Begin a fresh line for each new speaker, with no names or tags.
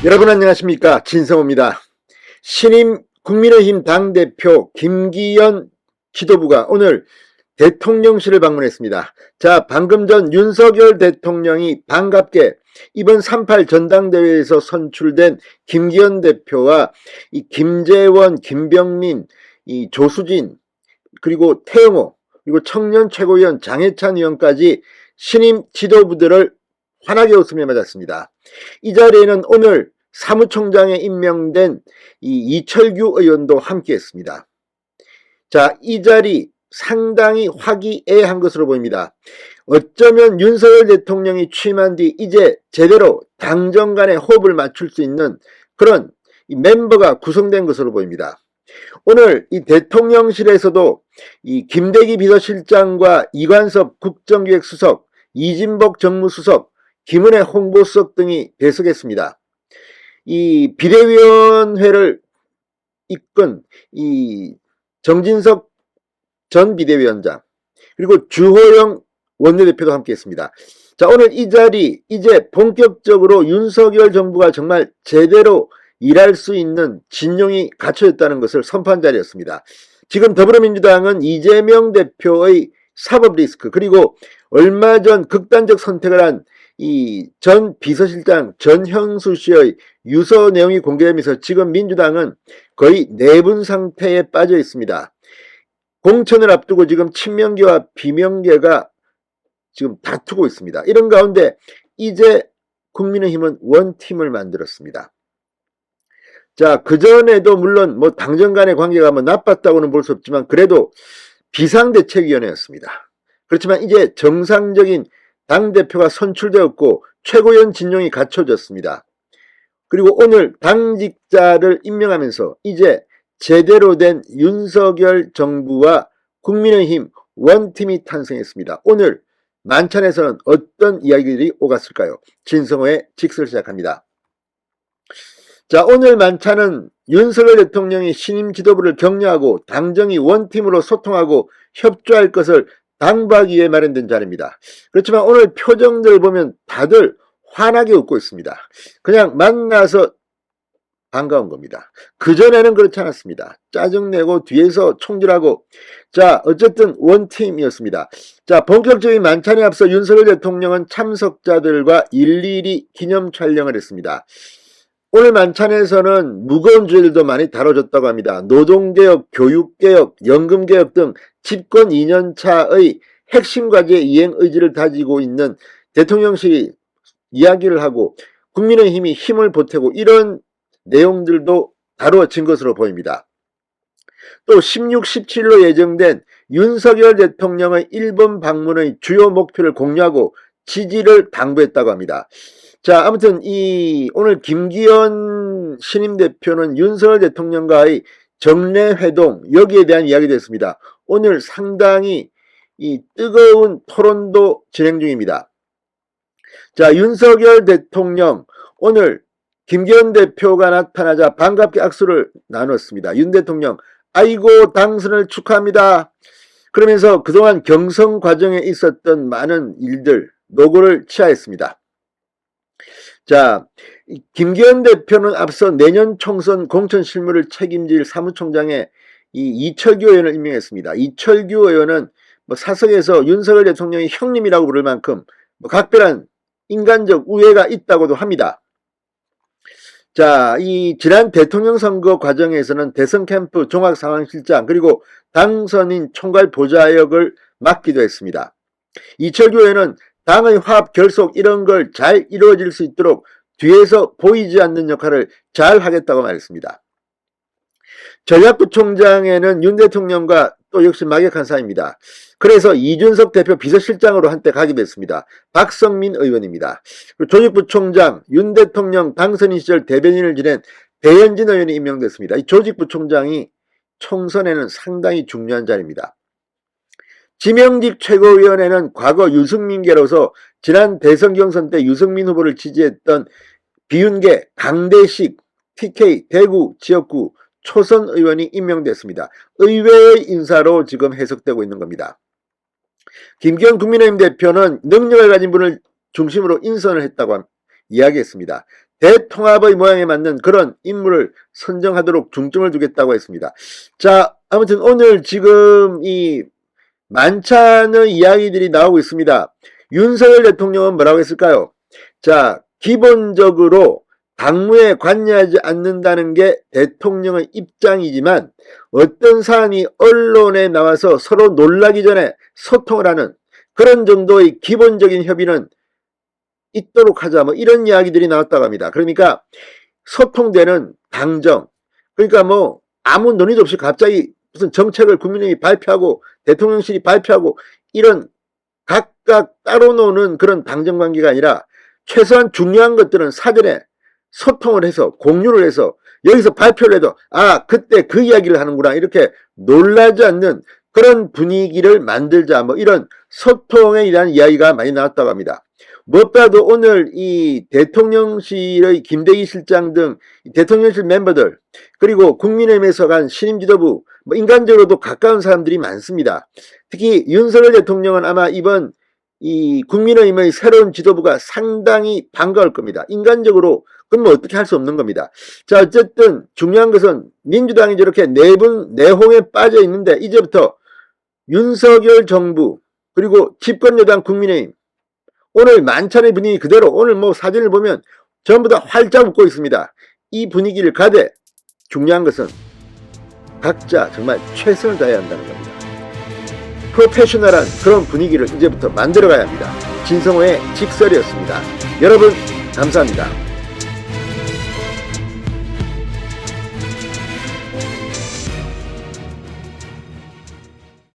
여러분 안녕하십니까, 진성호입니다. 신임 국민의힘 당대표 김기현 지도부가 오늘 대통령실을 방문했습니다. 자, 방금 전 윤석열 대통령이 반갑게 이번 3.8 전당대회에서 선출된 김기현 대표와 이 김재원, 김병민, 이 조수진, 그리고 태영호, 그리고 청년 최고위원 장해찬 의원까지 신임 지도부들을 환하게 웃으며 맞았습니다. 이 자리에는 오늘 사무총장에 임명된 이 이철규 의원도 함께했습니다. 자, 이 자리 상당히 화기애애한 것으로 보입니다. 어쩌면 윤석열 대통령이 취임한 뒤 이제 제대로 당정 간의 호흡을 맞출 수 있는 그런 멤버가 구성된 것으로 보입니다. 오늘 이 대통령실에서도 이 김대기 비서실장과 이관섭 국정기획수석, 이진복 정무수석, 김은혜 홍보수석 등이 배석했습니다. 이 비대위원회를 이끈 이 정진석 전 비대위원장, 그리고 주호영 원내대표도 함께했습니다. 자, 오늘 이 자리 이제 본격적으로 윤석열 정부가 정말 제대로 일할 수 있는 진영이 갖춰졌다는 것을 선포한 자리였습니다. 지금 더불어민주당은 이재명 대표의 사법 리스크, 그리고 얼마 전 극단적 선택을 한 이 전 비서실장 전형수 씨의 유서 내용이 공개되면서 지금 민주당은 거의 내분 상태에 빠져 있습니다. 공천을 앞두고 지금 친명계와 비명계가 지금 다투고 있습니다. 이런 가운데 이제 국민의힘은 원팀을 만들었습니다. 자, 그전에도 물론 뭐 당정 간의 관계가 뭐 나빴다고는 볼 수 없지만 그래도 비상대책위원회였습니다. 그렇지만 이제 정상적인 당대표가 선출되었고 최고위원 진영이 갖춰졌습니다. 그리고 오늘 당직자를 임명하면서 이제 제대로 된 윤석열 정부와 국민의힘 원팀이 탄생했습니다. 오늘 만찬에서는 어떤 이야기들이 오갔을까요? 진성호의 직설 시작합니다. 자, 오늘 만찬은 윤석열 대통령이 신임 지도부를 격려하고 당정이 원팀으로 소통하고 협조할 것을 당부하기 위해 마련된 자리입니다. 그렇지만 오늘 표정들 보면 다들 환하게 웃고 있습니다. 그냥 만나서 반가운 겁니다. 그전에는 그렇지 않았습니다. 짜증내고 뒤에서 총질하고. 자, 어쨌든 원팀이었습니다. 자, 본격적인 만찬에 앞서 윤석열 대통령은 참석자들과 일일이 기념 촬영을 했습니다. 오늘 만찬에서는 무거운 주제들도 많이 다뤄졌다고 합니다. 노동개혁, 교육개혁, 연금개혁 등 집권 2년차의 핵심 과제 이행 의지를 다지고 있는 대통령실이 이야기를 하고 국민의힘이 힘을 보태고 이런 내용들도 다루어진 것으로 보입니다. 또 16, 17로 예정된 윤석열 대통령의 일본 방문의 주요 목표를 공유하고 지지를 당부했다고 합니다. 자, 아무튼 오늘 김기현 신임 대표는 윤석열 대통령과의 정례회동 여기에 대한 이야기도 했습니다. 오늘 상당히 뜨거운 토론도 진행 중입니다. 자, 윤석열 대통령 오늘 김기현 대표가 나타나자 반갑게 악수를 나눴습니다. 윤 대통령, 아이고 당선을 축하합니다. 그러면서 그동안 경선 과정에 있었던 많은 일들 노고를 치하했습니다. 자, 김기현 대표는 앞서 내년 총선 공천 실무를 책임질 사무총장에 이철규 의원을 임명했습니다. 이철규 의원은 사석에서 윤석열 대통령이 형님이라고 부를 만큼 각별한 인간적 우애가 있다고도 합니다. 자, 지난 대통령 선거 과정에서는 대선 캠프 종합상황실장 그리고 당선인 총괄 보좌역을 맡기도 했습니다. 이철규 의원은 당의 화합 결속 이런 걸 잘 이루어질 수 있도록 뒤에서 보이지 않는 역할을 잘 하겠다고 말했습니다. 전략부총장에는 윤 대통령과 또 역시 막역한 사이입니다. 그래서 이준석 대표 비서실장으로 한때 가기도 했습니다. 박성민 의원입니다. 조직부총장, 윤 대통령 당선인 시절 대변인을 지낸 배현진 의원이 임명됐습니다. 이 조직부총장이 총선에는 상당히 중요한 자리입니다. 지명직 최고위원회는 과거 유승민계로서 지난 대선 경선 때 유승민 후보를 지지했던 비윤계, 강대식, TK, 대구 지역구 초선 의원이 임명됐습니다. 의외의 인사로 지금 해석되고 있는 겁니다. 김기현 국민의힘 대표는 능력을 가진 분을 중심으로 인선을 했다고 이야기했습니다. 대통합의 모양에 맞는 그런 인물을 선정하도록 중점을 두겠다고 했습니다. 자, 아무튼 오늘 지금 이 만찬의 이야기들이 나오고 있습니다. 윤석열 대통령은 뭐라고 했을까요? 자, 기본적으로 당무에 관여하지 않는다는 게 대통령의 입장이지만 어떤 사안이 언론에 나와서 서로 놀라기 전에 소통을 하는 그런 정도의 기본적인 협의는 있도록 하자, 뭐 이런 이야기들이 나왔다고 합니다. 그러니까 소통되는 당정, 그러니까 뭐 아무 논의도 없이 갑자기 무슨 정책을 국민의힘이 발표하고 대통령실이 발표하고 이런 각각 따로 노는 그런 당정관계가 아니라 최소한 중요한 것들은 사전에 소통을 해서 공유를 해서 여기서 발표를 해도 아 그때 그 이야기를 하는구나 이렇게 놀라지 않는 그런 분위기를 만들자, 뭐 이런 소통에 대한 이야기가 많이 나왔다고 합니다. 무엇보다도 오늘 이 대통령실의 김대기 실장 등 대통령실 멤버들 그리고 국민의힘에서 간 신임 지도부 뭐 인간적으로도 가까운 사람들이 많습니다. 특히 윤석열 대통령은 아마 이번 이 국민의힘의 새로운 지도부가 상당히 반가울 겁니다. 인간적으로 그건 뭐 어떻게 할 수 없는 겁니다. 자, 어쨌든 중요한 것은 민주당이 저렇게 내홍에 빠져 있는데 이제부터 윤석열 정부 그리고 집권여당 국민의힘 오늘 만찬의 분위기 그대로 오늘 뭐 사진을 보면 전부 다 활짝 웃고 있습니다. 이 분위기를 가되 중요한 것은 각자 정말 최선을 다해야 한다는 겁니다. 프로페셔널한 그런 분위기를 이제부터 만들어 가야 합니다. 진성호의 직설이었습니다. 여러분 감사합니다.